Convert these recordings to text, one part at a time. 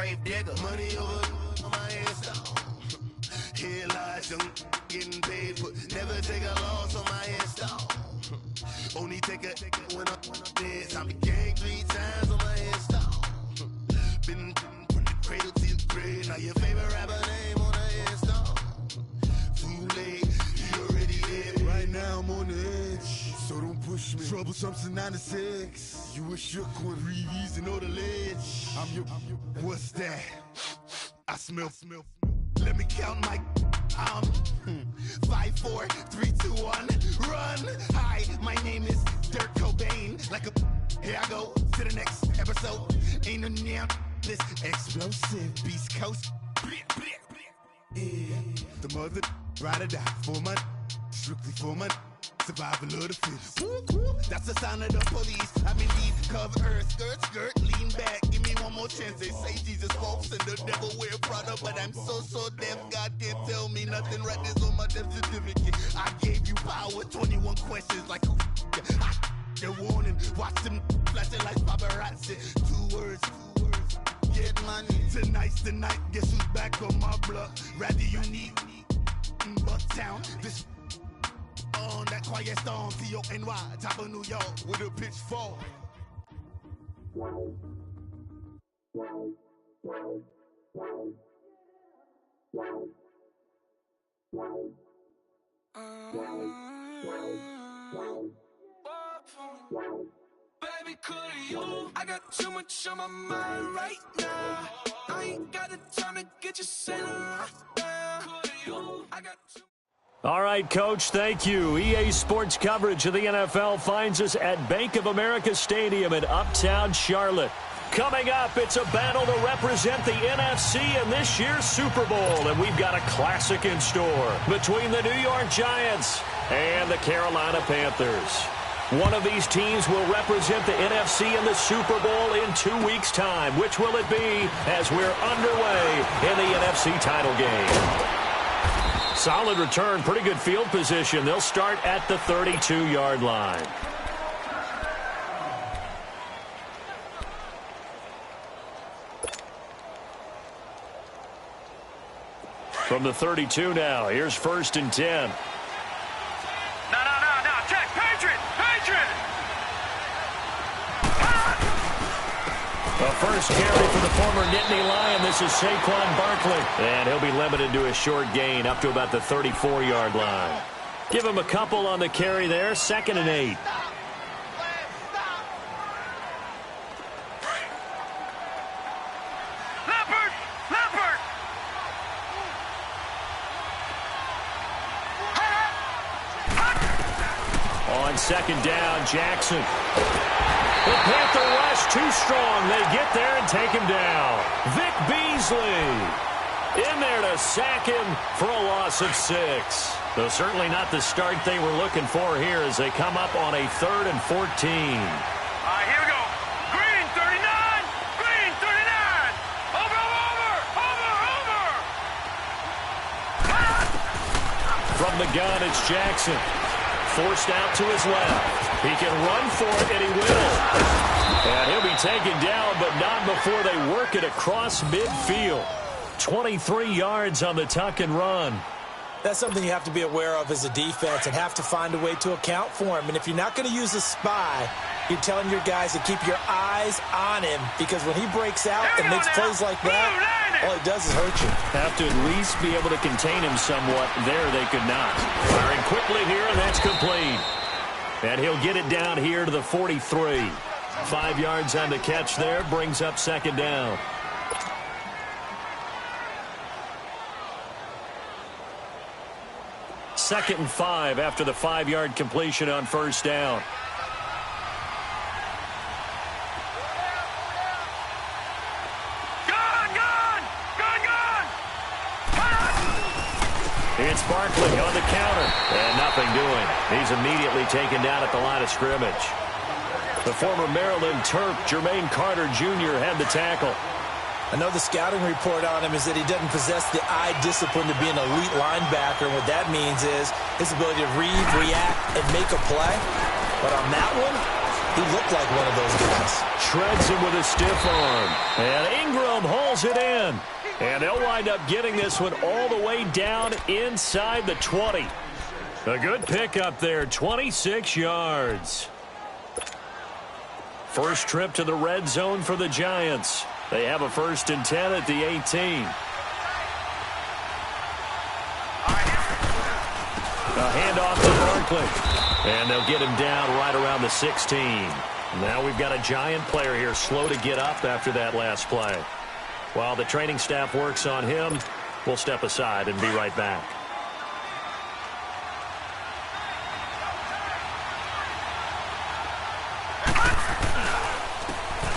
grave digger. Money over on my install. Here lies young getting paid for. Never take a loss on my install. Only take a when I'm dead. Time to gang 3 times on my install. Been from the cradle to the grave. Now your favorite rapper name on the install. Too late, you already dead. Right now I'm on the edge, so don't push me. Troublesome since 96. You a shook one, Reeves and know the ledge. I'm your. What's that? I smell. Let me count my. 5, 4, 3, 2, 1, run. Hi, my name is Dirk Cobain. Like a. Here I go to the next episode. Ain't no damn this explosive Beast Coast. Yeah. The mother ride or die for my. Strictly for my. Survival of the fittest. That's the sign of the police. I'm indeed cover skirt, lean back. Give me one more chance. They say Jesus walks and the devil wear Prada, but I'm so deaf. God can't tell me nothing. Right there's on my death certificate. I gave you power. 21 questions like who? They're warning. Watch them flashing like paparazzi. 2 words. Get money. Tonight's the night. Guess who's back on my block? Rather unique. Bucktown. This. On that quiet storm, T-O-N-Y, top of New York, with a pitchfork. Baby, could you? I got too much on my mind right now. I ain't got the time to get you sailing right now. Could you? I got too. All right, Coach, thank you. EA Sports coverage of the NFL finds us at Bank of America Stadium in Uptown Charlotte. Coming up, it's a battle to represent the NFC in this year's Super Bowl, and we've got a classic in store between the New York Giants and the Carolina Panthers. One of these teams will represent the NFC in the Super Bowl in 2 weeks' time. Which will it be as we're underway in the NFC title game? Solid return, pretty good field position. They'll start at the 32-yard line. From the 32 now, here's 1st and 10. No, check, Patriot! The first carry for the former Nittany Lion. This is Saquon Barkley. And he'll be limited to a short gain up to about the 34-yard line. Give him a couple on the carry there. 2nd and 8. Leopard! On 2nd down, Jackson. The Panther rush too strong. They get there and take him down. Vic Beasley in there to sack him for a loss of 6. Though certainly not the start they were looking for here as they come up on a 3rd and 14. All right, here we go. Green 39! Green 39! Over! From the gun, it's Jackson. Forced out to his left. He can run for it, and he will. And he'll be taken down, but not before they work it across midfield. 23 yards on the tuck and run. That's something you have to be aware of as a defense and have to find a way to account for him. And if you're not going to use a spy, you're telling your guys to keep your eyes on him, because when he breaks out and makes plays like that, all it does is hurt you. Have to at least be able to contain him somewhat. There they could not. Firing quickly here, and that's complete. And he'll get it down here to the 43. 5 yards on the catch there, brings up 2nd down. Second and 5 after the 5-yard completion on 1st down. It's Barkley on the counter, and nothing doing. He's immediately taken down at the line of scrimmage. The former Maryland Terp, Jermaine Carter Jr., had the tackle. I know the scouting report on him is that he doesn't possess the eye discipline to be an elite linebacker, and what that means is his ability to read, react, and make a play. But on that one, He looked like one of those guys. Shreds him with a stiff arm. And Ingram holds it in. And they'll wind up getting this one all the way down inside the 20. A good pickup there, 26 yards. First trip to the red zone for the Giants. They have a 1st and 10 at the 18. A handoff to Barkley. And they'll get him down right around the 16. Now we've got a Giant player here slow to get up after that last play. While the training staff works on him, we'll step aside and be right back.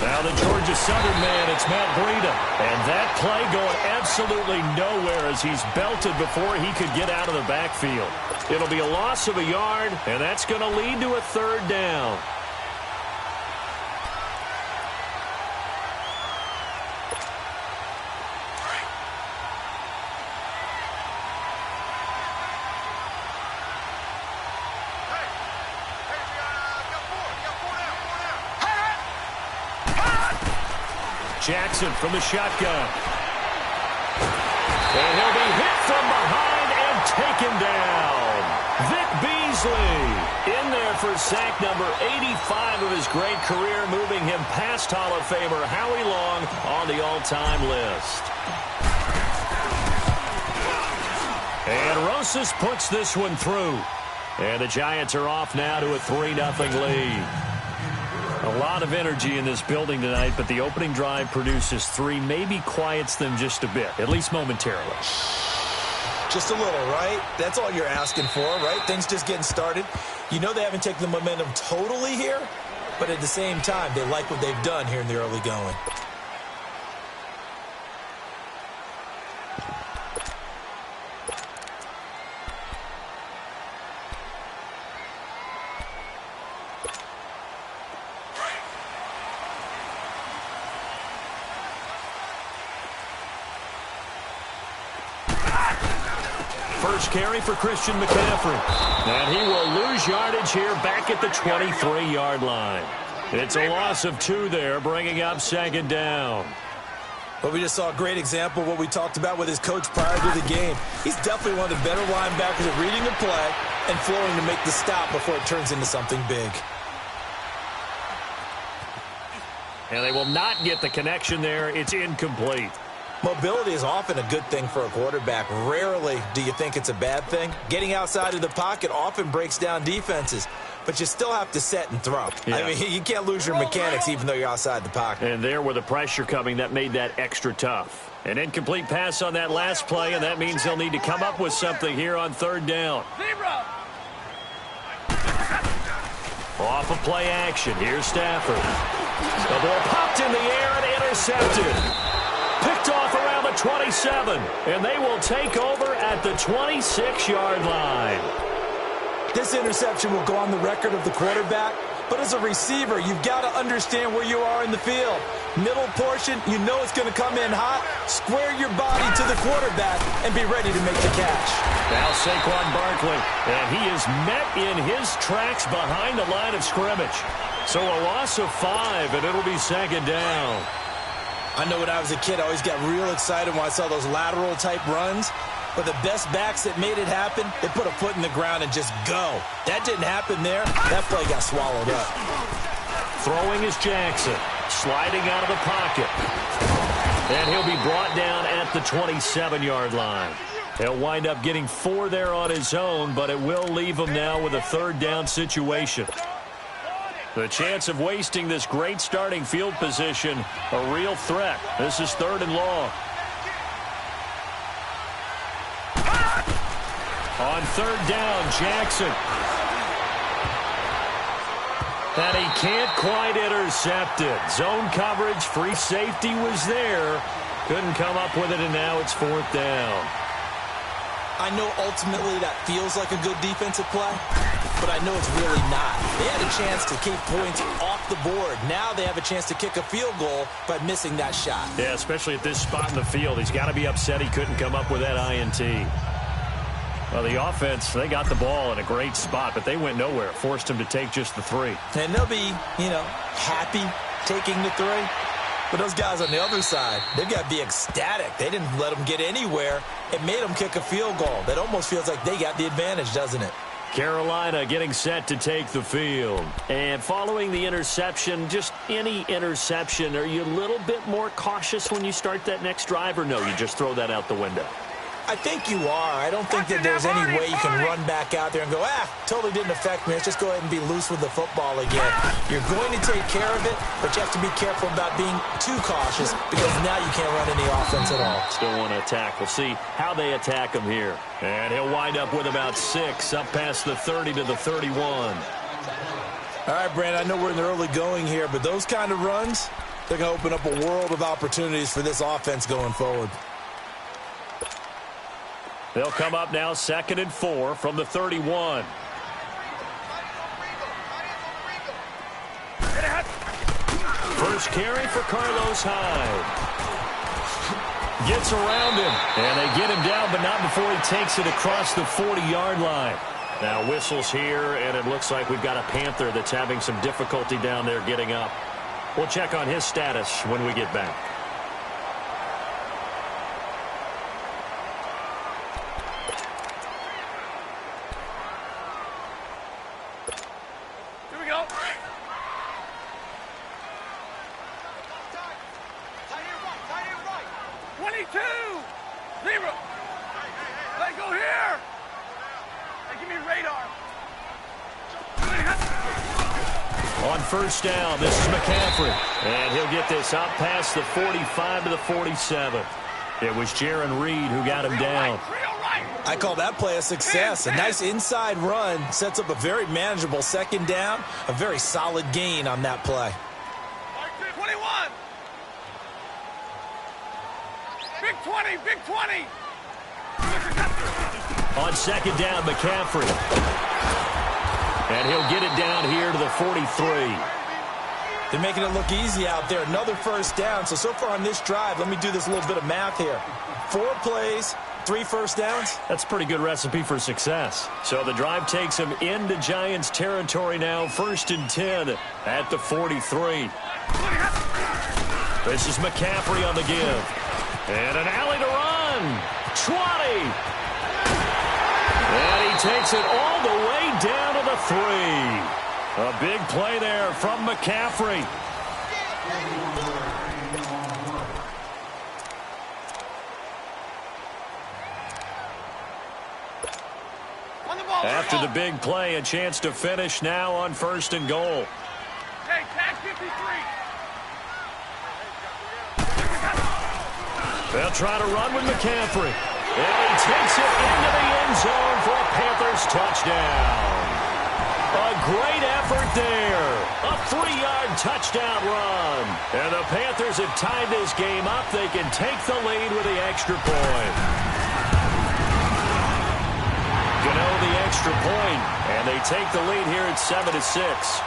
Now the Georgia Southern man, it's Matt Breida. And that play going absolutely nowhere as he's belted before he could get out of the backfield. It'll be a loss of a yard, and that's going to lead to a 3rd down. Jackson from the shotgun. And he'll be hit from behind and taken down. Vic Beasley in there for sack number 85 of his great career, moving him past Hall of Famer Howie Long on the all-time list. And Rosas puts this one through. And the Giants are off now to a 3-0 lead. A lot of energy in this building tonight, but the opening drive produces 3, maybe quiets them just a bit, at least momentarily. Just a little, right? That's all you're asking for, right? Things just getting started. You know they haven't taken the momentum totally here, but at the same time, they like what they've done here in the early going. First carry for Christian McCaffrey. And he will lose yardage here back at the 23-yard line. It's a loss of 2 there, bringing up 2nd down. But we just saw a great example of what we talked about with his coach prior to the game. He's definitely one of the better linebackers at reading the play and flowing to make the stop before it turns into something big. And they will not get the connection there. It's incomplete. Mobility is often a good thing for a quarterback. Rarely do you think it's a bad thing. Getting outside of the pocket often breaks down defenses, but you still have to set and throw. Yeah. I mean, you can't lose your mechanics even though you're outside the pocket. And there with the pressure coming, that made that extra tough. An incomplete pass on that last play, and that means they'll need to come up with something here on 3rd down. Off of play action, here's Stafford. The ball popped in the air and intercepted. Picked off around the 27, and they will take over at the 26-yard line. This interception will go on the record of the quarterback, but as a receiver, you've got to understand where you are in the field. Middle portion, you know it's going to come in hot. Square your body to the quarterback and be ready to make the catch. Now Saquon Barkley, and he is met in his tracks behind the line of scrimmage. So a loss of 5, and it'll be 2nd down. I know when I was a kid, I always got real excited when I saw those lateral-type runs. But the best backs that made it happen, they put a foot in the ground and just go. That didn't happen there. That play got swallowed up. Throwing is Jackson. Sliding out of the pocket. And he'll be brought down at the 27-yard line. He'll wind up getting 4 there on his own, but it will leave him now with a 3rd down situation. The chance of wasting this great starting field position, a real threat. This is 3rd and long. On 3rd down, Jackson. And he can't quite intercept it. Zone coverage, free safety was there. Couldn't come up with it, and now it's 4th down. I know ultimately that feels like a good defensive play, but I know it's really not. They had a chance to keep points off the board. Now they have a chance to kick a field goal by missing that shot. Yeah, especially at this spot in the field. He's got to be upset he couldn't come up with that INT. Well, the offense, they got the ball in a great spot, but they went nowhere. Forced him to take just the 3. And they'll be, happy taking the 3. But those guys on the other side, they've got to be ecstatic. They didn't let them get anywhere. It made them kick a field goal. That almost feels like they got the advantage, doesn't it? Carolina getting set to take the field. And following the interception, just any interception, are you a little bit more cautious when you start that next drive, or no, you just throw that out the window? I think you are. I don't think that there's any way you can run back out there and go, totally didn't affect me. Let's just go ahead and be loose with the football again. You're going to take care of it, but you have to be careful about being too cautious because now you can't run any offense at all. Still want to attack. We'll see how they attack him here. And he'll wind up with about 6 up past the 30 to the 31. All right, Brandon, I know we're in the early going here, but those kind of runs, they're going to open up a world of opportunities for this offense going forward. They'll come up now 2nd and 4 from the 31. First carry for Carlos Hyde. Gets around him, and they get him down, but not before he takes it across the 40-yard line. Now whistles here, and it looks like we've got a Panther that's having some difficulty down there getting up. We'll check on his status when we get back. Here we go. 22, 0. Let go here. Hey, give me radar. On first down, this is McCaffrey. And he'll get this up past the 45 to the 47. It was Jarran Reed who got him down. I call that play a success. A nice inside run sets up a very manageable 2nd down. A very solid gain on that play. 21. Big 20, big 20. On 2nd down, McCaffrey. And he'll get it down here to the 43. They're making it look easy out there. Another first down. So far on this drive, let me do this little bit of math here. 4 plays, 3 first downs. That's a pretty good recipe for success. So the drive takes him into Giants territory now. 1st and 10 at the 43. This is McCaffrey on the give. And an alley to run. 20. And he takes it all the way down to the 3. A big play there from McCaffrey. After the big play, a chance to finish now on 1st and goal. Hey, tag 53. They'll try to run with McCaffrey. And he takes it into the end zone for a Panthers touchdown. A great effort there. A 3-yard touchdown run. And the Panthers have tied this game up. They can take the lead with the extra point. Gano the extra point, and they take the lead here at 7-6.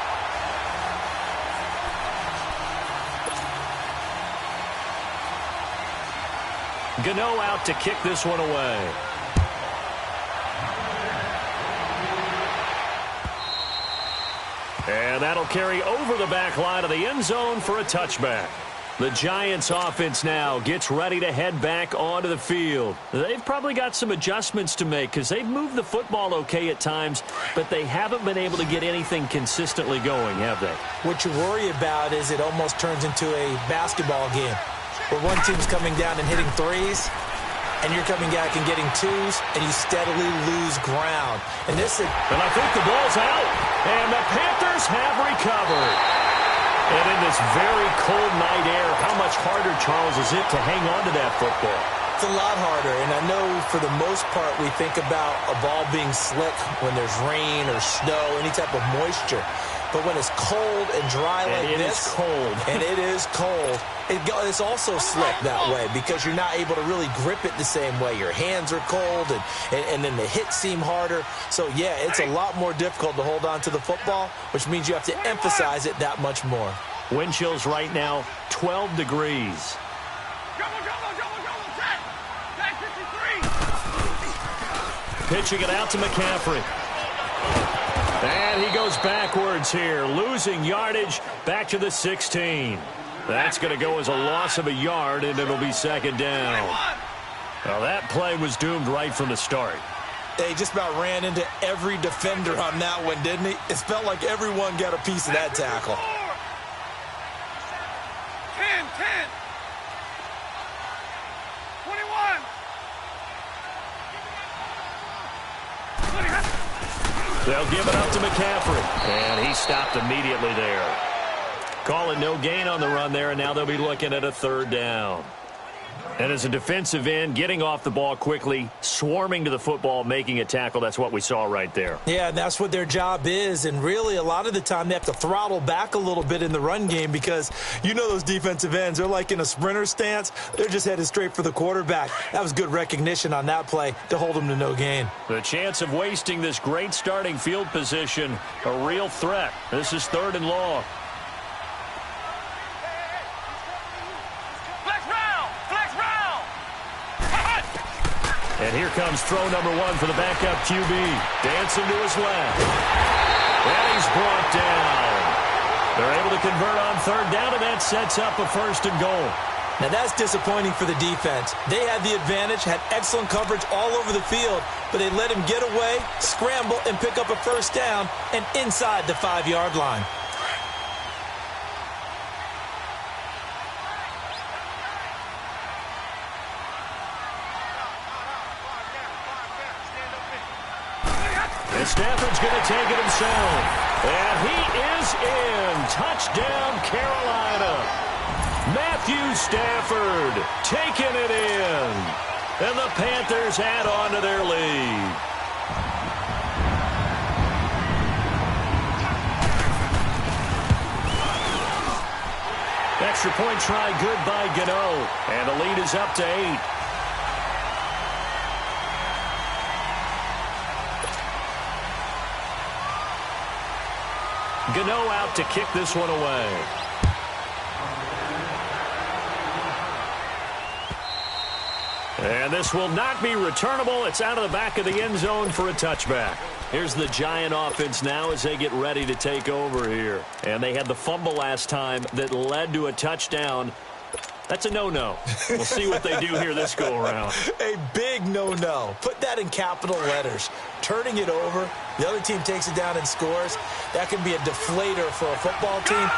Gano out to kick this one away. And that'll carry over the back line of the end zone for a touchback. The Giants offense now gets ready to head back onto the field. They've probably got some adjustments to make because they've moved the football okay at times, but they haven't been able to get anything consistently going, have they? What you worry about is it almost turns into a basketball game where one team's coming down and hitting threes, and you're coming back and getting twos, and you steadily lose ground. And I think the ball's out, and the Panthers have recovered. And in this very cold night air, how much harder, Charles, is it to hang on to that football? It's a lot harder, and I know for the most part we think about a ball being slick when there's rain or snow, any type of moisture. But when it's cold and dry like this, and it is cold, it's also slick that way because you're not able to really grip it the same way. Your hands are cold, and then the hits seem harder. So, yeah, it's a lot more difficult to hold on to the football, which means you have to emphasize it that much more. Wind chills right now, 12 degrees. pitching it out to McCaffrey. And he goes backwards here, losing yardage back to the 16. That's going to go as a loss of a yard, and it'll be second down. Well, that play was doomed right from the start. They just about ran into every defender on that one, didn't he? It felt like everyone got a piece of that tackle. 10, 21. They'll give it up to McCaffrey. And he stopped immediately there. Calling no gain on the run there, and now they'll be looking at a third down. And as a defensive end, getting off the ball quickly, swarming to the football, making a tackle, that's what we saw right there. Yeah, and that's what their job is. And really, a lot of the time, they have to throttle back a little bit in the run game because you know those defensive ends, they're like in a sprinter stance. They're just headed straight for the quarterback. That was good recognition on that play to hold them to no gain. The chance of wasting this great starting field position, a real threat. This is 3rd and long. And here comes throw number 1 for the backup QB. Dancing to his left. And he's brought down. They're able to convert on 3rd down, and that sets up a 1st and goal. Now, that's disappointing for the defense. They had the advantage, had excellent coverage all over the field, but they let him get away, scramble, and pick up a 1st down, and inside the 5-yard line. Stafford's going to take it himself. And he is in. Touchdown, Carolina. Matthew Stafford taking it in. And the Panthers add on to their lead. Extra point try good by Gano. And the lead is up to 8. Gano out to kick this one away. And this will not be returnable. It's out of the back of the end zone for a touchback. Here's the Giant offense now as they get ready to take over here. And they had the fumble last time that led to a touchdown. That's a no-no. We'll see what they do here this go-around. A big no-no. Put that in capital letters. Turning it over, the other team takes it down and scores. That can be a deflator for a football team.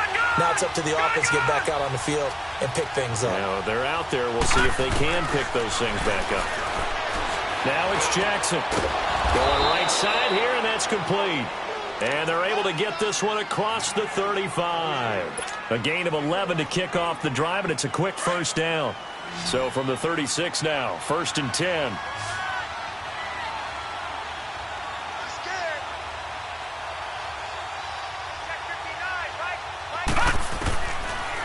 Now it's up to the offense to get back out on the field and pick things up. Now they're out there. We'll see if they can pick those things back up. Now it's Jackson. Going right side here, and that's complete. And they're able to get this one across the 35. A gain of 11 to kick off the drive, and it's a quick 1st down. So from the 36 now, 1st and 10.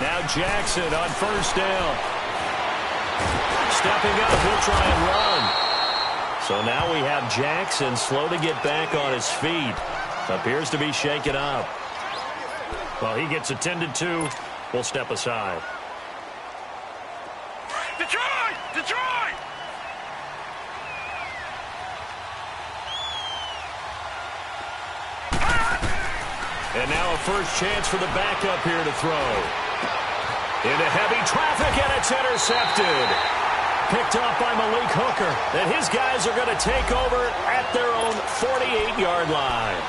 Now Jackson on 1st down. Stepping up, he'll try and run. So now we have Jackson slow to get back on his feet. Appears to be shaken up. Well, he gets attended to. We'll step aside. Detroit! Detroit! And now a first chance for the backup here to throw. Into heavy traffic, and it's intercepted. Picked off by Malik Hooker. And his guys are going to take over at their own 48-yard line.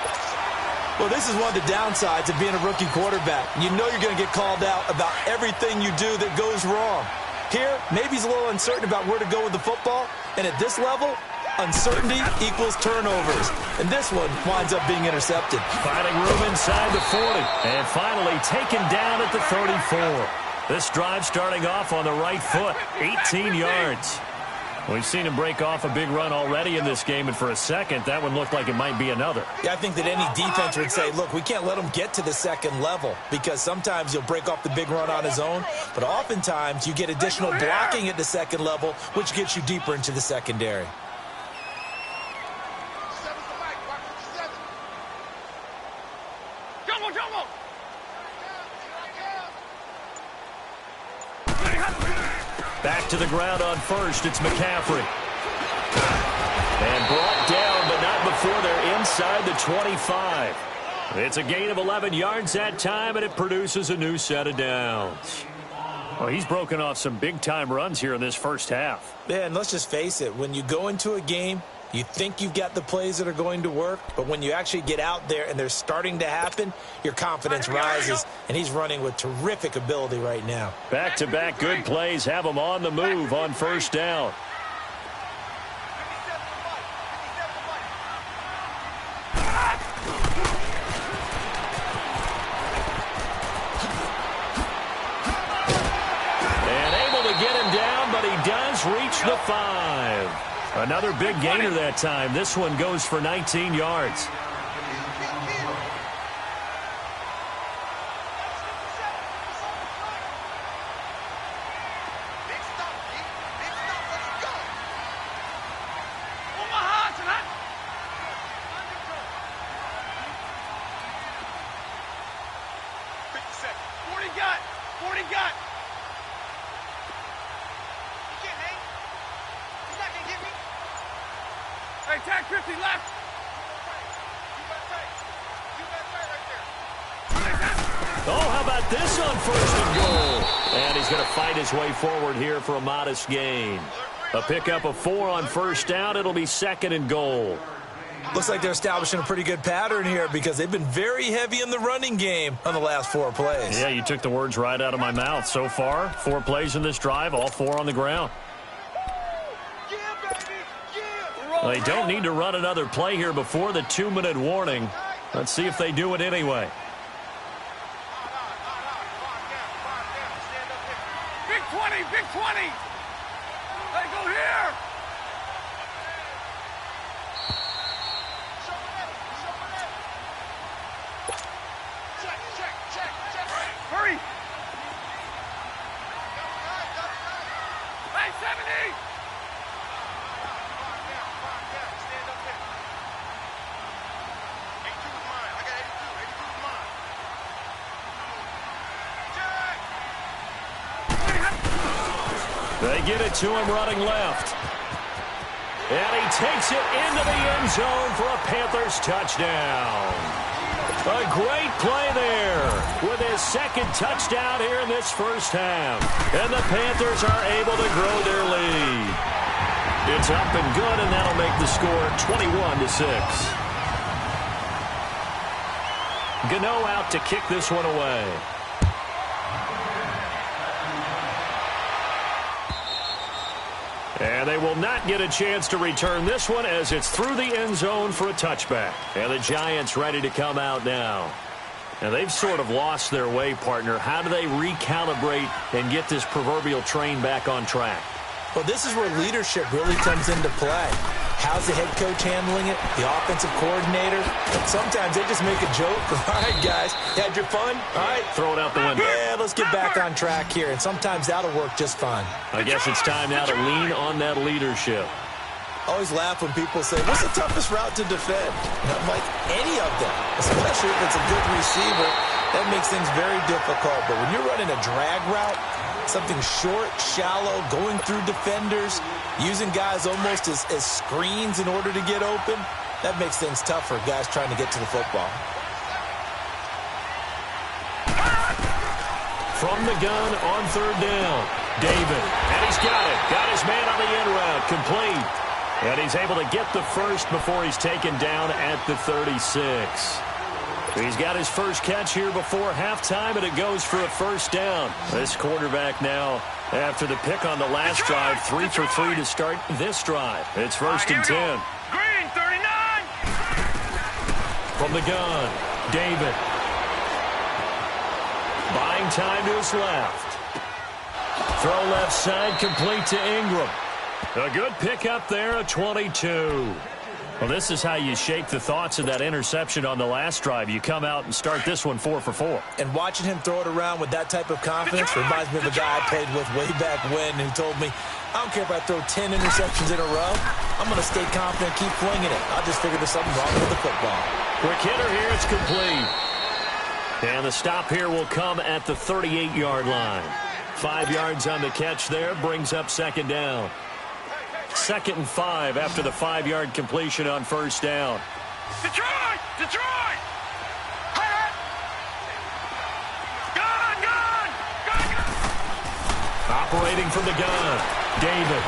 Well, this is one of the downsides of being a rookie quarterback. You know you're going to get called out about everything you do that goes wrong. Here, maybe he's a little uncertain about where to go with the football. And at this level, uncertainty equals turnovers. And this one winds up being intercepted. Finding room inside the 40. And finally taken down at the 34. This drive starting off on the right foot. 18 yards. We've seen him break off a big run already in this game, and for a second, that one looked like it might be another. Yeah, I think that any defense would say, look, we can't let him get to the second level because sometimes he'll break off the big run on his own, but oftentimes you get additional blocking at the second level, which gets you deeper into the secondary. Back to the ground on 1st. It's McCaffrey. And brought down, but not before they're inside the 25. It's a gain of 11 yards that time, and it produces a new set of downs. Well, he's broken off some big-time runs here in this first half. Yeah, and let's just face it. When you go into a game, you think you've got the plays that are going to work, but when you actually get out there and they're starting to happen, your confidence rises, and he's running with terrific ability right now. Back-to-back good plays have him on the move on first down. Reach the 5. Another big gainer that time. This one goes for 19 yards. Tag 50 left. Oh, how about this on first and goal? And he's going to fight his way forward here for a modest gain. A pickup of 4 on first down. It'll be second and goal. Looks like they're establishing a pretty good pattern here because they've been very heavy in the running game on the last 4 plays. Yeah, you took the words right out of my mouth. So far, 4 plays in this drive, all 4 on the ground. They don't need to run another play here before the 2-minute warning. Let's see if they do it anyway. Big 20, big 20. Hey, go here. Check. Hurry. Hey, 70. They get it to him running left. And he takes it into the end zone for a Panthers touchdown. A great play there with his second touchdown here in this first half. And the Panthers are able to grow their lead. It's up and good, and that'll make the score 21-6. Gano out to kick this one away. And they will not get a chance to return this one as it's through the end zone for a touchback. And the Giants ready to come out now. And they've sort of lost their way, partner. How do they recalibrate and get this proverbial train back on track? Well, this is where leadership really comes into play. How's the head coach handling it? The offensive coordinator? And sometimes they just make a joke. All right, guys, had your fun? All right. Throw it out the window. Yeah, let's get back on track here. And sometimes that'll work just fine. I guess it's time now to lean on that leadership. I always laugh when people say, what's the toughest route to defend? And I'm like, any of them, especially if it's a good receiver. That makes things very difficult. But when you're running a drag route, something short, shallow, going through defenders, using guys almost as screens in order to get open, that makes things tough for guys trying to get to the football. From the gun on third down, David. And he's got it. Got his man on the end route. Complete. And he's able to get the first before he's taken down at the 36. He's got his first catch here before halftime, and it goes for a first down. This quarterback now, after the pick on the last drive, 3 for 3 to start this drive. It's first and 10. Green, 39. From the gun, David. Buying time to his left. Throw left side, complete to Ingram. A good pickup there, a 22. Well, this is how you shape the thoughts of that interception on the last drive. You come out and start this one 4 for 4. And watching him throw it around with that type of confidence reminds me of a guy I played with way back when who told me, I don't care if I throw 10 interceptions in a row. I'm going to stay confident, keep flinging it. I'll just figure there's something wrong with the football. Quick hitter here, it's complete. And the stop here will come at the 38-yard line. 5 yards on the catch there, brings up second down. 2nd and 5 after the 5-yard completion on first down. Detroit! Detroit! Operating from the gun, David.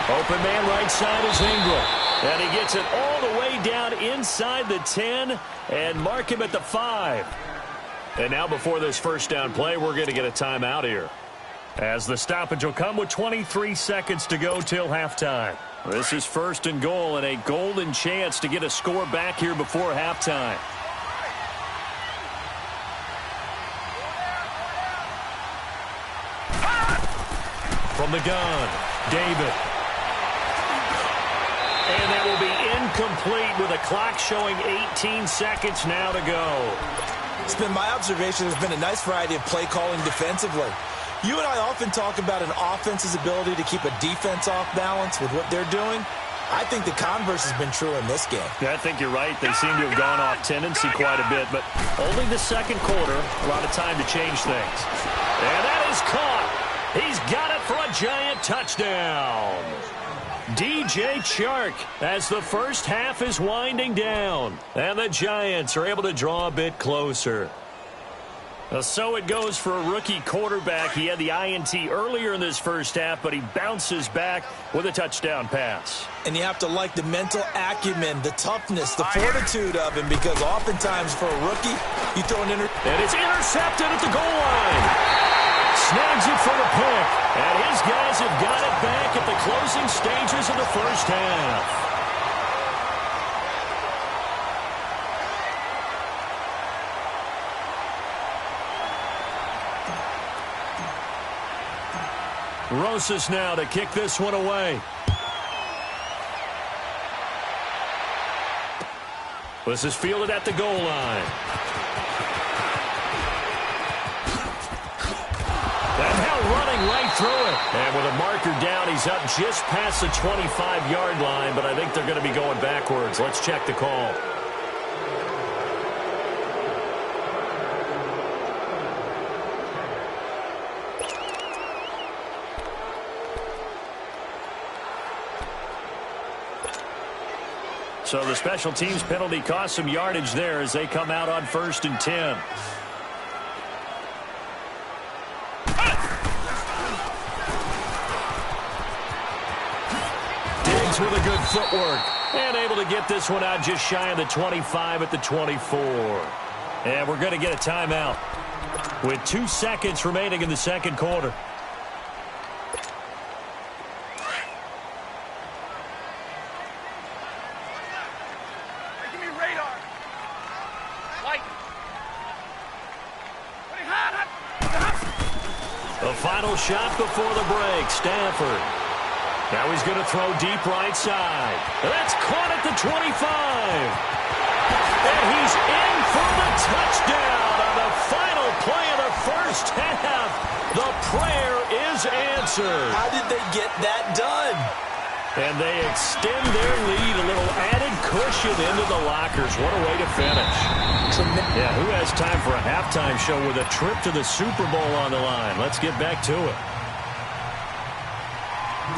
Open man right side is Ingram. And he gets it all the way down inside the 10 and mark him at the 5. And now before this first down play, we're going to get a timeout here, as the stoppage will come with 23 seconds to go till halftime. This is 1st and goal and a golden chance to get a score back here before halftime. From the gun, David. And that will be incomplete with a clock showing 18 seconds now to go. It's been my observation there's been a nice variety of play calling defensively. You and I often talk about an offense's ability to keep a defense off balance with what they're doing. I think the converse has been true in this game. Yeah, I think you're right. They seem to have gone off tendency quite a bit, but only the second quarter, a lot of time to change things. And that is caught. He's got it for a giant touchdown. DJ Chark as the first half is winding down, and the Giants are able to draw a bit closer. So it goes for a rookie quarterback. He had the INT earlier in this first half, but he bounces back with a touchdown pass. And you have to like the mental acumen, the toughness, the fortitude of him, because oftentimes for a rookie, you throw an and it's intercepted at the goal line. Snags it for the pick, and his guys have got it back at the closing stages of the first half. Rosas now to kick this one away. This is fielded at the goal line. And now running right through it. And with a marker down, he's up just past the 25-yard line, but I think they're going to be going backwards. Let's check the call. So the special teams penalty cost some yardage there as they come out on 1st and 10. Diggs with a good footwork and able to get this one out just shy of the 25 at the 24. And we're going to get a timeout with 2 seconds remaining in the second quarter. The final shot before the break, Stafford. Now he's going to throw deep right side. That's caught at the 25. And he's in for the touchdown on the final play of the first half. The prayer is answered. How did they get that done? And they extend their lead, a little added cushion into the lockers. What a way to finish. Yeah, who has time for a halftime show with a trip to the Super Bowl on the line? Let's get back to it.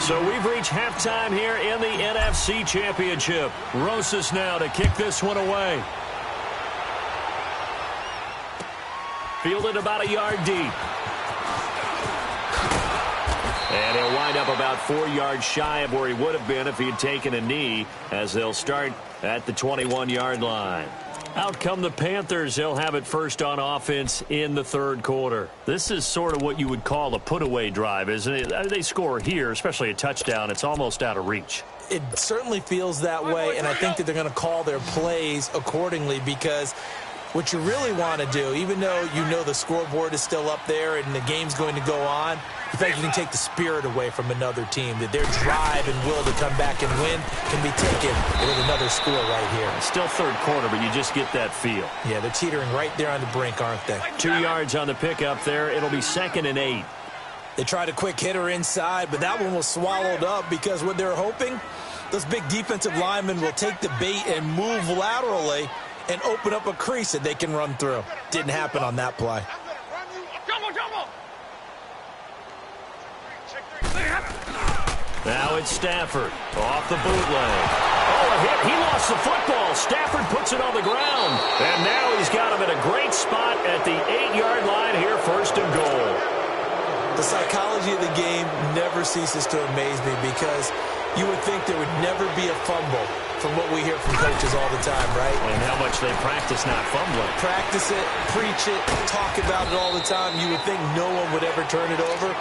So we've reached halftime here in the NFC Championship. Rosas now to kick this one away. Fielded about a yard deep. And he'll wind up about 4 yards shy of where he would have been if he had taken a knee, as they'll start at the 21-yard line. Out come the Panthers. They'll have it first on offense in the third quarter. This is sort of what you would call a put-away drive, isn't it? They score here, especially a touchdown. It's almost out of reach. It certainly feels that way, and I think that they're going to call their plays accordingly, because what you really want to do, even though you know the scoreboard is still up there and the game's going to go on, you think you can take the spirit away from another team, that their drive and will to come back and win can be taken with another score right here. Still third quarter, but you just get that feel. Yeah, they're teetering right there on the brink, aren't they? 2 yards on the pickup there. It'll be 2nd and 8. They tried a quick hitter inside, but that one was swallowed up, because what they're hoping, those big defensive linemen will take the bait and move laterally and open up a crease that they can run through. Didn't happen on that play. Now it's Stafford off the bootleg. Oh, a hit. He lost the football. Stafford puts it on the ground. And now he's got him in a great spot at the 8-yard line here, 1st and goal. The psychology of the game never ceases to amaze me because you would think there would never be a fumble from what we hear from coaches all the time, right? And how much they practice not fumbling. Practice it, preach it, talk about it all the time. You would think no one would ever turn it over.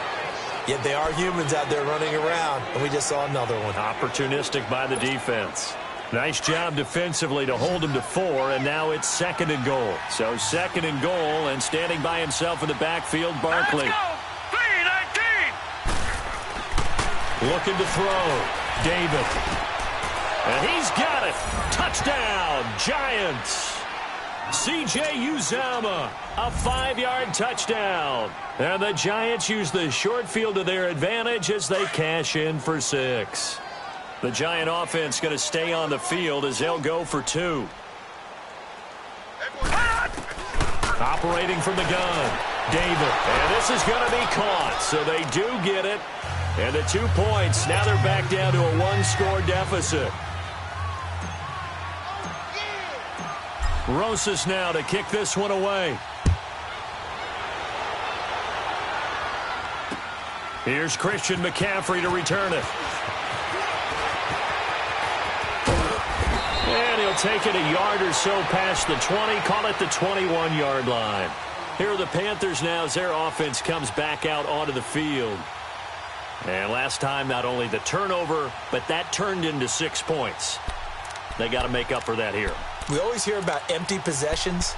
Yet they are humans out there running around, and we just saw another one. Opportunistic by the defense. Nice job defensively to hold him to 4, and now it's 2nd and goal. So 2nd and goal, and standing by himself in the backfield, Barkley. Let's go! 3-19! Looking to throw. David. And he's got it. Touchdown, Giants. C.J. Uzomah, a 5-yard touchdown. And the Giants use the short field to their advantage as they cash in for 6. The Giant offense going to stay on the field as they'll go for 2. Operating from the gun, David. And this is going to be caught, so they do get it. And the 2 points, now they're back down to a 1-score deficit. Rosas now to kick this one away. Here's Christian McCaffrey to return it. And he'll take it a yard or so past the 20, call it the 21-yard line. Here are the Panthers now as their offense comes back out onto the field. And last time, not only the turnover, but that turned into 6 points. They got to make up for that here. We always hear about empty possessions,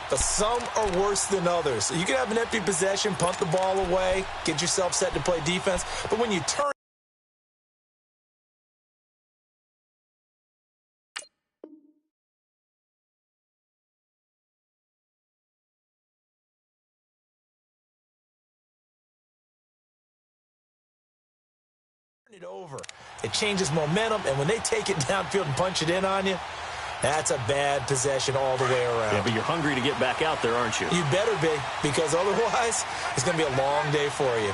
but some are worse than others. You can have an empty possession, punt the ball away, get yourself set to play defense, but when you turn it over, it changes momentum, and when they take it downfield and punch it in on you, that's a bad possession all the way around. Yeah, but you're hungry to get back out there, aren't you? You better be, because otherwise it's going to be a long day for you.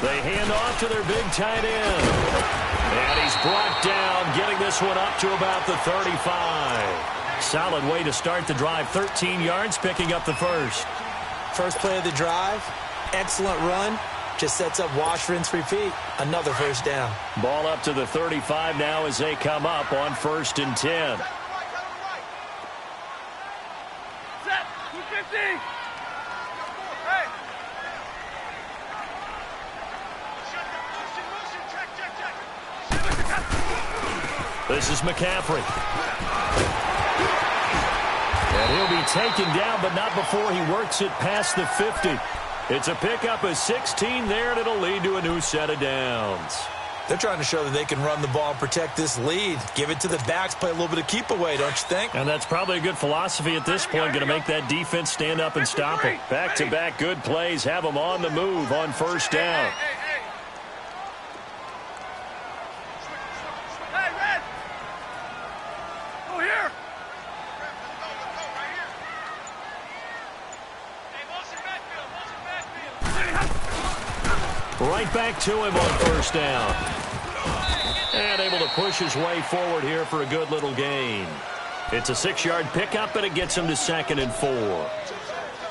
They hand off to their big tight end. And he's brought down, getting this one up to about the 35. Solid way to start the drive. 13 yards, picking up the first. First play of the drive, excellent run. Just sets up wash, rinse, repeat. Another first down. Ball up to the 35 now as they come up on 1st and 10. Set! 250! Hey! This is McCaffrey. And he'll be taken down, but not before he works it past the 50. It's a pickup of 16 there, and it'll lead to a new set of downs. They're trying to show that they can run the ball and protect this lead. Give it to the backs, play a little bit of keep away, don't you think? And that's probably a good philosophy at this point, going to make that defense stand up and stop it. Back-to-back good plays, have them on the move on 1st down. Hey, Red! Go here! Right back to him on 1st down. And able to push his way forward here for a good little gain. It's a 6-yard pickup, and it gets him to 2nd and 4.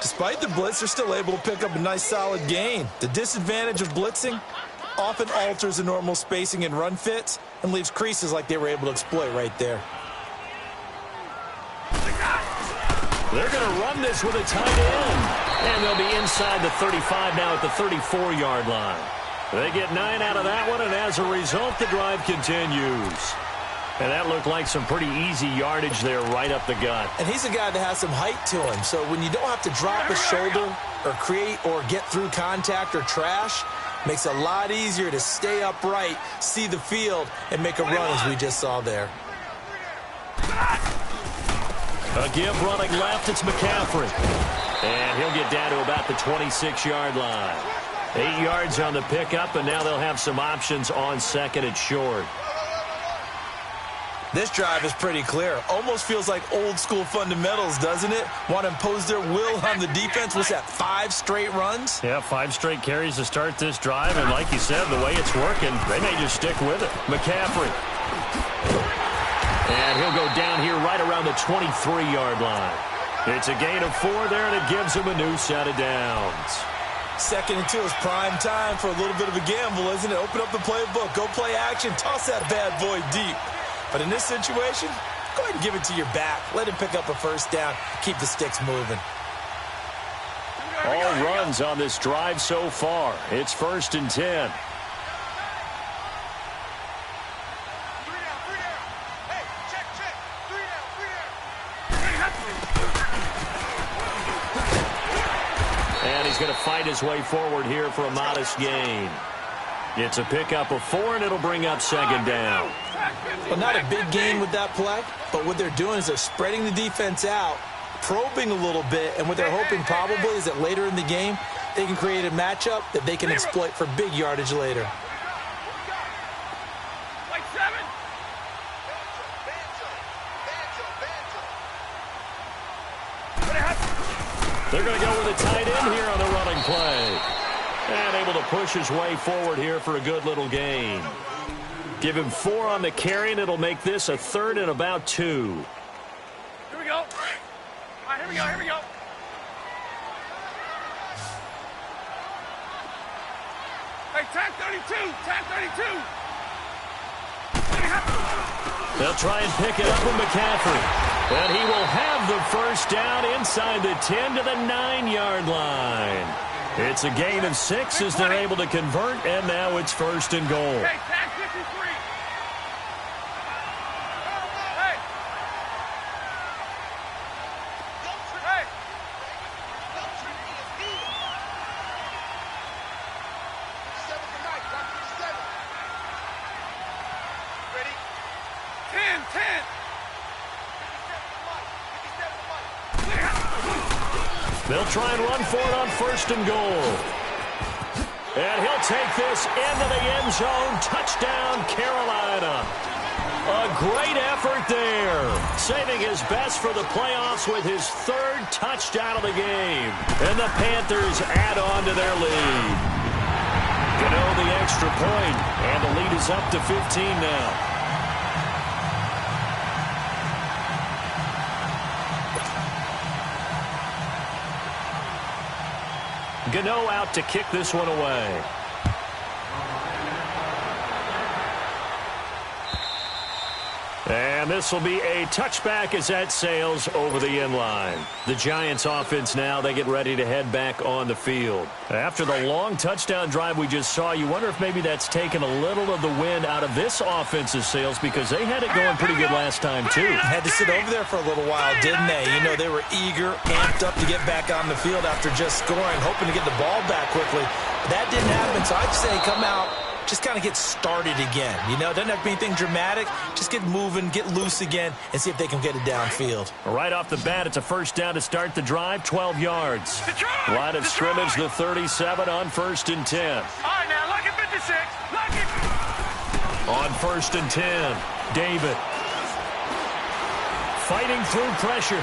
Despite the blitz, they're still able to pick up a nice solid gain. The disadvantage of blitzing often alters the normal spacing and run fits and leaves creases like they were able to exploit right there. They're going to run this with a tight end. And they'll be inside the 35 now at the 34-yard line. They get 9 out of that one, and as a result, the drive continues. And that looked like some pretty easy yardage there right up the gut. And he's a guy that has some height to him, so when you don't have to drop a shoulder or create or get through contact or trash, makes it a lot easier to stay upright, see the field, and make a run as we just saw there. A give running left, it's McCaffrey. And he'll get down to about the 26-yard line. 8 yards on the pickup, and now they'll have some options on 2nd and short. This drive is pretty clear. Almost feels like old school fundamentals, doesn't it? Want to impose their will on the defense. What's that, 5 straight runs? Yeah, 5 straight carries to start this drive. And like you said, the way it's working, they may just stick with it. McCaffrey. And he'll go down here right around the 23-yard line. It's a gain of 4 there, and it gives him a new set of downs. 2nd and 2 is prime time for a little bit of a gamble, isn't it? Open up the playbook, go play action, toss that bad boy deep. But in this situation, go ahead and give it to your back. Let him pick up a first down, keep the sticks moving. All runs on this drive so far. It's 1st and 10. And he's going to fight his way forward here for a modest gain. It's a pickup of 4, and it'll bring up 2nd down. Well, not a big gain with that play, but what they're doing is they're spreading the defense out, probing a little bit, and what they're hoping probably is that later in the game, they can create a matchup that they can exploit for big yardage later. They're going to go with a tight end here on the running play. And able to push his way forward here for a good little gain. Give him 4 on the carry, and it'll make this a 3rd and about 2. Here we go. All right, here we go, here we go. Hey, tag 32, tag 32. They'll try and pick it up with McCaffrey. And he will have the first down inside the 10 to the 9-yard line. It's a gain of 6 as they're able to convert, and now it's 1st and goal. Hey, tag 53. Hey. Hey. Ready? 10. They'll try and run for it on 1st and goal. And he'll take this into the end zone. Touchdown, Carolina. A great effort there. Saving his best for the playoffs with his 3rd touchdown of the game. And the Panthers add on to their lead. Gano the extra point, and the lead is up to 15 now. Gano out to kick this one away. And this will be a touchback as that sails over the end line. The Giants offense now, they get ready to head back on the field. After the long touchdown drive we just saw, you wonder if maybe that's taken a little of the wind out of this offense's sails, because they had it going pretty good last time too. Had to sit over there for a little while, didn't they? You know, they were eager, amped up to get back on the field after just scoring, hoping to get the ball back quickly. That didn't happen, so I'd say come out, just kind of get started again. You know, it doesn't have to be anything dramatic. Just get moving, get loose again, and see if they can get it downfield. Right off the bat, it's a first down to start the drive, 12 yards. Line of scrimmage, the 37 on 1st and 10. All right, now, look at 56. Look at... On 1st and 10, David. Fighting through pressure.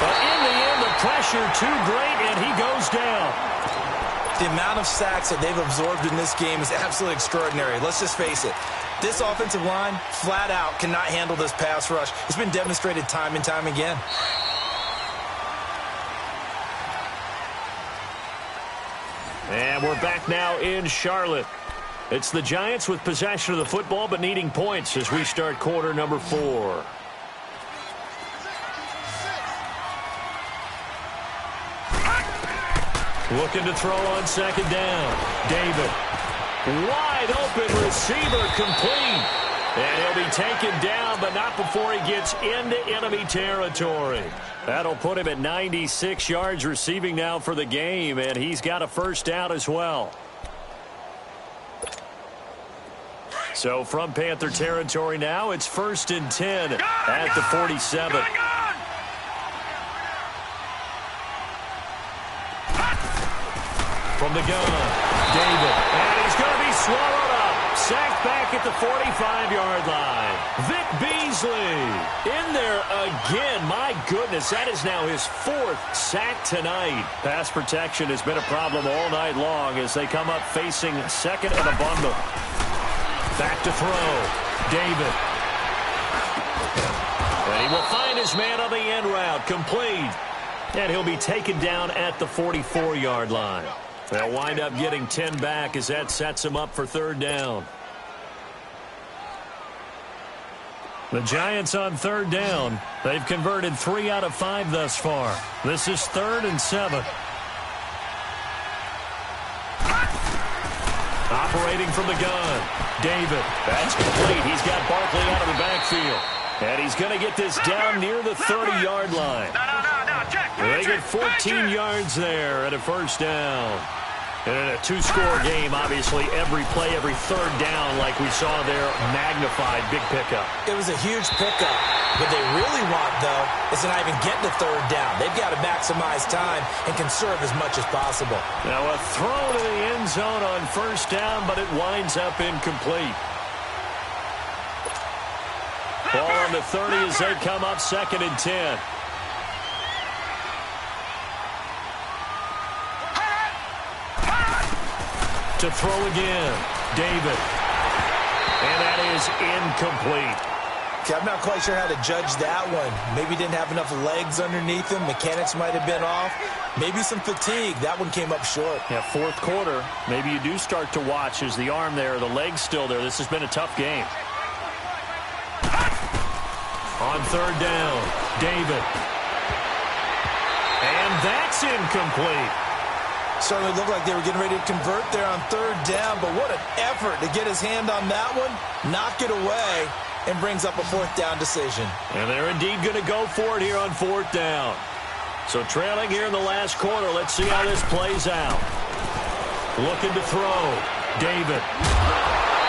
But in the end, the pressure too great, and he goes down. The amount of sacks that they've absorbed in this game is absolutely extraordinary. Let's just face it. This offensive line, flat out, cannot handle this pass rush. It's been demonstrated time and time again. And we're back now in Charlotte. It's the Giants with possession of the football, but needing points as we start quarter number 4. Looking to throw on 2nd down. David. Wide open receiver, complete. And he'll be taken down, but not before he gets into enemy territory. That'll put him at 96 yards receiving now for the game, and he's got a first down as well. So from Panther territory now, it's 1st and 10 at the 47. From the gun, David, and he's going to be swallowed up. Sacked back at the 45-yard line. Vic Beasley in there again. My goodness, that is now his 4th sack tonight. Pass protection has been a problem all night long as they come up facing second and a bundle. Back to throw. David. And he will find his man on the end route. Complete. And he'll be taken down at the 44-yard line. They'll wind up getting 10 back as that sets him up for 3rd down. The Giants on 3rd down. They've converted 3 out of 5 thus far. This is 3rd and 7. Operating from the gun. David. That's complete. He's got Barkley out of the backfield. And he's going to get this down near the 30-yard line. They get 14 yards there at a 1st down. And in a 2-score game, obviously, every play, every 3rd down, like we saw there, magnified. Big pickup. It was a huge pickup. What they really want, though, is to not even get the 3rd down. They've got to maximize time and conserve as much as possible. Now a throw to the end zone on 1st down, but it winds up incomplete. Ball on the 30 as they come up 2nd and 10. To throw again. David. And that is incomplete. Okay, I'm not quite sure how to judge that one. Maybe didn't have enough legs underneath him. Mechanics might have been off. Maybe some fatigue. That one came up short. Yeah, 4th quarter. Maybe you do start to watch. Is the arm there, the leg's still there? This has been a tough game. On 3rd down, David. And that's incomplete. Certainly looked like they were getting ready to convert there on 3rd down, but what an effort to get his hand on that one, knock it away, and brings up a 4th down decision. And they're indeed going to go for it here on 4th down. So trailing here in the last quarter, let's see how this plays out. Looking to throw, David.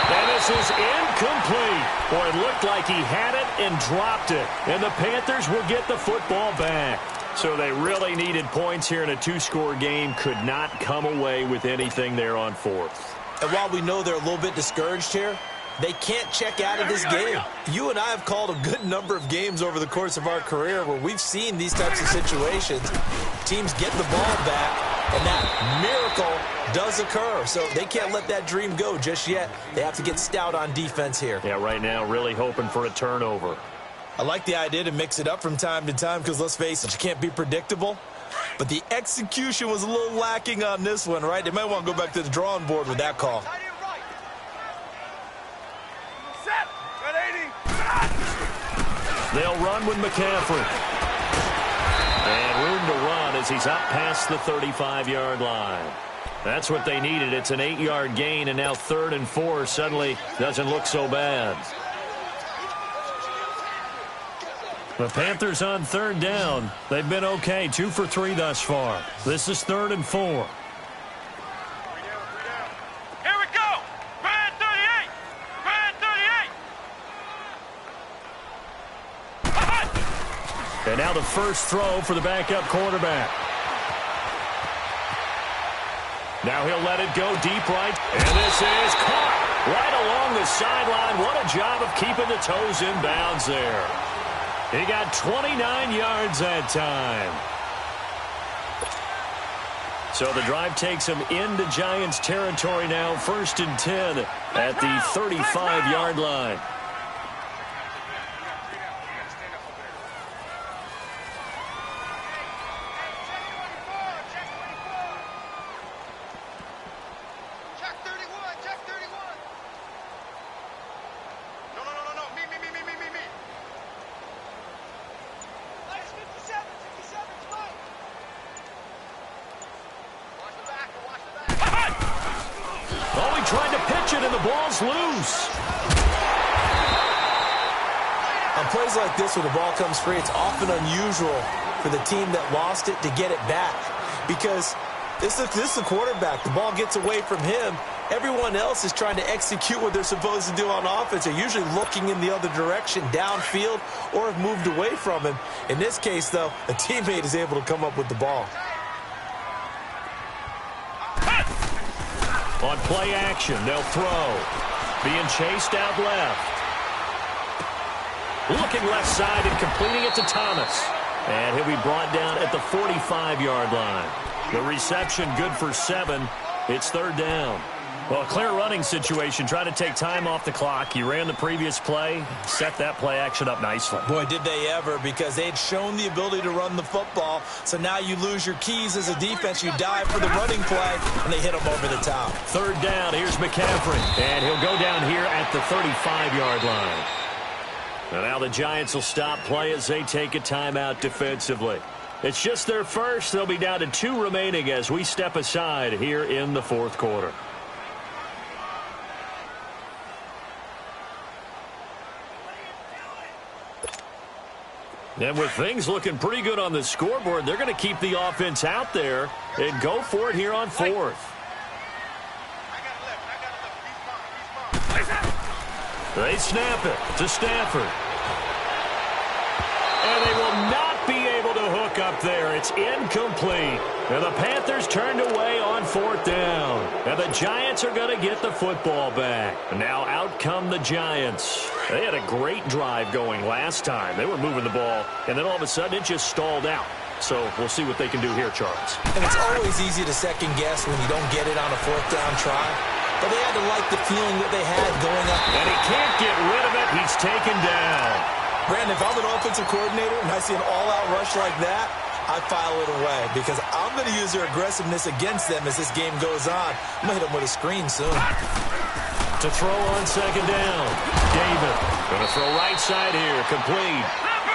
And this is incomplete. Boy, it looked like he had it and dropped it. And the Panthers will get the football back. So they really needed points here in a 2-score game. Could not come away with anything there on 4th. And while we know they're a little bit discouraged here, they can't check out of this game. You and I have called a good number of games over the course of our career where we've seen these types of situations. Teams get the ball back, and that miracle does occur. So they can't let that dream go just yet. They have to get stout on defense here. Yeah, right now really hoping for a turnover. I like the idea to mix it up from time to time because, let's face it, you can't be predictable. But the execution was a little lacking on this one, right? They might want to go back to the drawing board with that call. They'll run with McCaffrey. And room to run as he's up past the 35-yard line. That's what they needed. It's an 8-yard gain, and now 3rd and 4 suddenly doesn't look so bad. The Panthers on 3rd down. They've been okay, 2 for 3 thus far. This is 3rd and 4. Here we go. Grand 38. Grand 38. And now the first throw for the backup quarterback. Now he'll let it go deep right. And this is caught right along the sideline. What a job of keeping the toes in bounds there. He got 29 yards that time. So the drive takes him into Giants territory now. 1st and 10 at the 35-yard line. Tried to pitch it, and the ball's loose. On plays like this where the ball comes free, it's often unusual for the team that lost it to get it back. Because this is the quarterback. The ball gets away from him. Everyone else is trying to execute what they're supposed to do on offense. They're usually looking in the other direction, downfield, or have moved away from him. In this case, though, a teammate is able to come up with the ball. On play action, they'll throw. being chased out left. Looking left side and completing it to Thomas. And he'll be brought down at the 45-yard line. The reception good for 7. It's third down. Well, a clear running situation. Try to take time off the clock. You ran the previous play, set that play action up nicely. Boy, did they ever, because they'd shown the ability to run the football. So now you lose your keys as a defense. You dive for the running play, and they hit them over the top. Third down. Here's McCaffrey. And he'll go down here at the 35-yard line. And now the Giants will stop play as they take a timeout defensively. It's just their first. They'll be down to 2 remaining as we step aside here in the fourth quarter. And with things looking pretty good on the scoreboard, they're going to keep the offense out there and go for it here on fourth. They snap it to Stafford. And they will not be able to hook up there. It's incomplete. And the Panthers turned away on fourth down. And the Giants are going to get the football back. Now out come the Giants. They had a great drive going last time. They were moving the ball, and then all of a sudden it just stalled out. So we'll see what they can do here, Charles. And it's always easy to second guess when you don't get it on a fourth down try. But they had to like the feeling that they had going up. And he can't get rid of it. He's taken down. Brandon, if I'm an offensive coordinator and I see an all-out rush like that, I file it away because I'm going to use their aggressiveness against them as this game goes on. I'm going to hit them with a screen soon. To throw on second down. David going to throw right side here. Complete.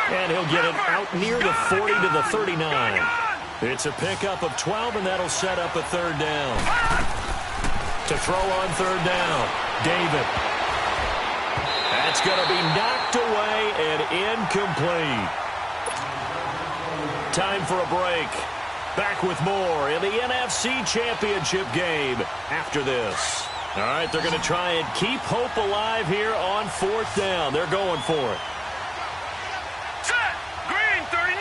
And he'll get it out near the 40 to the 39. It's a pickup of 12, and that'll set up a third down. To throw on third down. David. That's going to be knocked away and incomplete. Time for a break. Back with more in the NFC Championship game after this. All right, they're going to try and keep hope alive here on fourth down. They're going for it. Set. Green 39.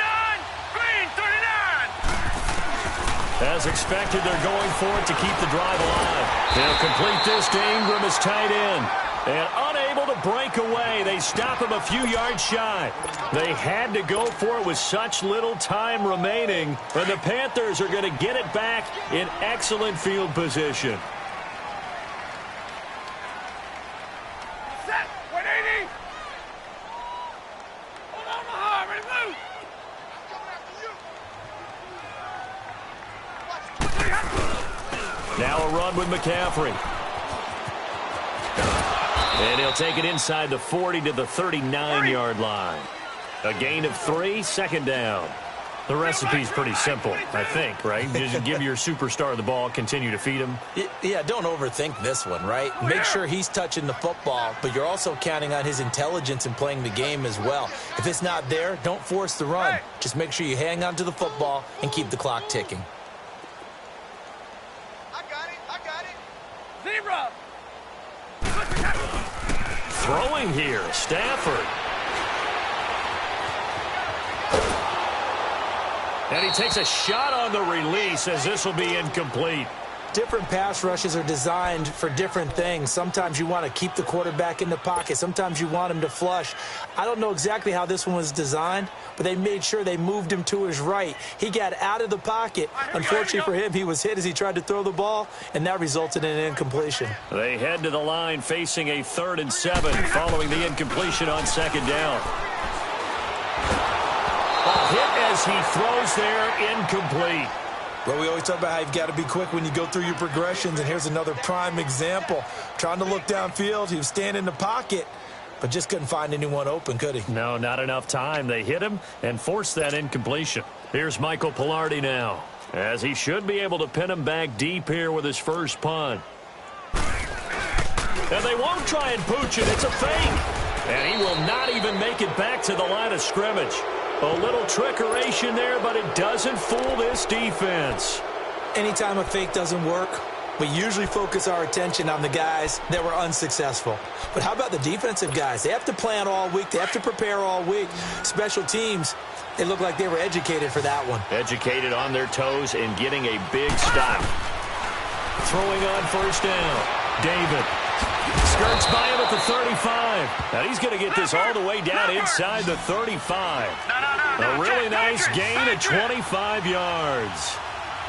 Green 39. As expected, they're going for it to keep the drive alive. They'll complete this to Ingram as tight end. And unable to break away, they stop him a few yards shy. They had to go for it with such little time remaining. And the Panthers are going to get it back in excellent field position. Set. 180. Hold on, Mahar. Ready to move. Now a run with McCaffrey. And he'll take it inside the 40 to the 39-yard line. A gain of 3, second down. The recipe's pretty simple, I think, right? Just give your superstar the ball, continue to feed him. Yeah, don't overthink this one, right? Make sure he's touching the football, but you're also counting on his intelligence in playing the game as well. If it's not there, don't force the run. Just make sure you hang on to the football and keep the clock ticking. I got it. Zebra. Throwing here, Stafford. And he takes a shot on the release as this will be incomplete. Different pass rushes are designed for different things. Sometimes you want to keep the quarterback in the pocket. Sometimes you want him to flush. I don't know exactly how this one was designed, but they made sure they moved him to his right. He got out of the pocket. Unfortunately for him, he was hit as he tried to throw the ball, and that resulted in an incompletion. They head to the line facing a 3rd and 7 following the incompletion on second down. A hit as he throws there, incomplete. Well, we always talk about how you've got to be quick when you go through your progressions, and here's another prime example. Trying to look downfield, he was standing in the pocket, but just couldn't find anyone open, could he? No, not enough time. They hit him and forced that incompletion. Here's Michael Pilardi now, as he should be able to pin him back deep here with his first punt. And they won't try and pooch it. It's a fake. And he will not even make it back to the line of scrimmage. A little trickeration there, but it doesn't fool this defense. Anytime a fake doesn't work, we usually focus our attention on the guys that were unsuccessful. But how about the defensive guys? They have to plan all week. They have to prepare all week. Special teams, they look like they were educated for that one. Educated on their toes and getting a big stop. Throwing on first down. David. Skirts by him at the 35. And he's going to get this all the way down inside the 35. A really nice gain of 25 yards.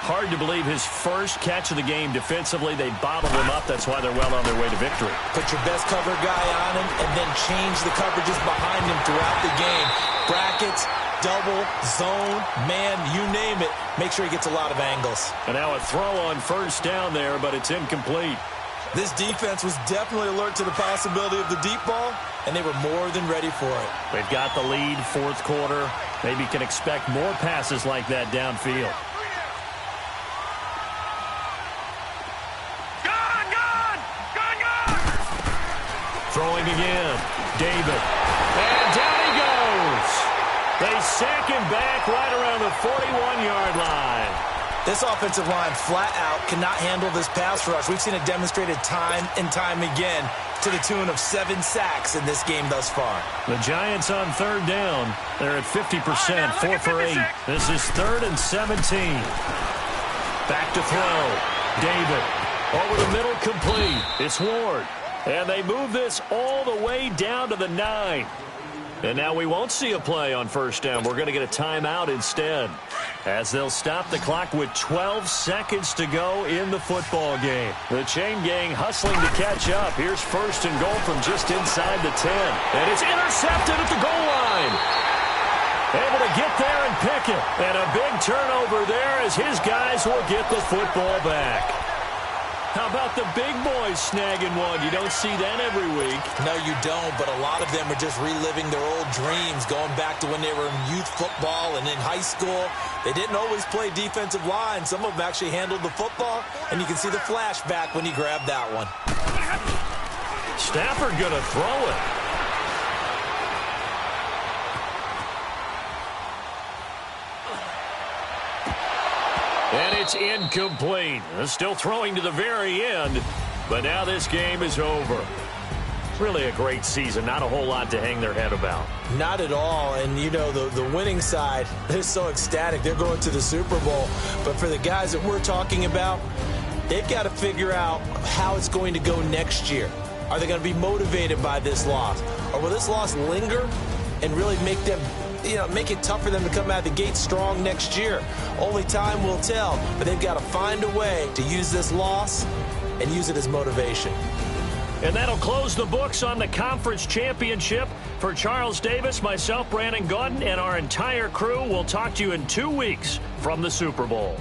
Hard to believe his first catch of the game defensively. They bottled him up. That's why they're well on their way to victory. Put your best cover guy on him and then change the coverages behind him throughout the game. Brackets, double, zone, man, you name it. Make sure he gets a lot of angles. And now a throw on first down there, but it's incomplete. This defense was definitely alert to the possibility of the deep ball, and they were more than ready for it. They've got the lead, fourth quarter. Maybe can expect more passes like that downfield. Throwing again. David. And down he goes. They sack him back right around the 41-yard line. This offensive line flat out cannot handle this pass rush. We've seen it demonstrated time and time again to the tune of 7 sacks in this game thus far. The Giants on third down. They're at 50%, 4 for 8. This is 3rd and 17. Back to throw. David. Over the middle, complete. It's Ward. And they move this all the way down to the 9. And now we won't see a play on first down. We're going to get a timeout instead, as they'll stop the clock with 12 seconds to go in the football game. The chain gang hustling to catch up. Here's first and goal from just inside the 10. And it's intercepted at the goal line. Able to get there and pick it. And a big turnover there as his guys will get the football back. How about the big boys snagging one? You don't see that every week. No, you don't, but a lot of them are just reliving their old dreams, going back to when they were in youth football and in high school. They didn't always play defensive line. Some of them actually handled the football, and you can see the flashback when he grabbed that one. Stafford going to throw it. And it's incomplete. Still throwing to the very end, but now this game is over. Really a great season. Not a whole lot to hang their head about. Not at all. And, you know, the winning side, they're so ecstatic. They're going to the Super Bowl. But for the guys that we're talking about, they've got to figure out how it's going to go next year. Are they going to be motivated by this loss? Or will this loss linger and really make them, make it tough for them to come out of the gate strong next year? Only time will tell, but they've got to find a way to use this loss and use it as motivation. And that'll close the books on the conference championship. For Charles Davis, myself, Brandon Gaudin, and our entire crew, we'll talk to you in 2 weeks from the Super Bowl.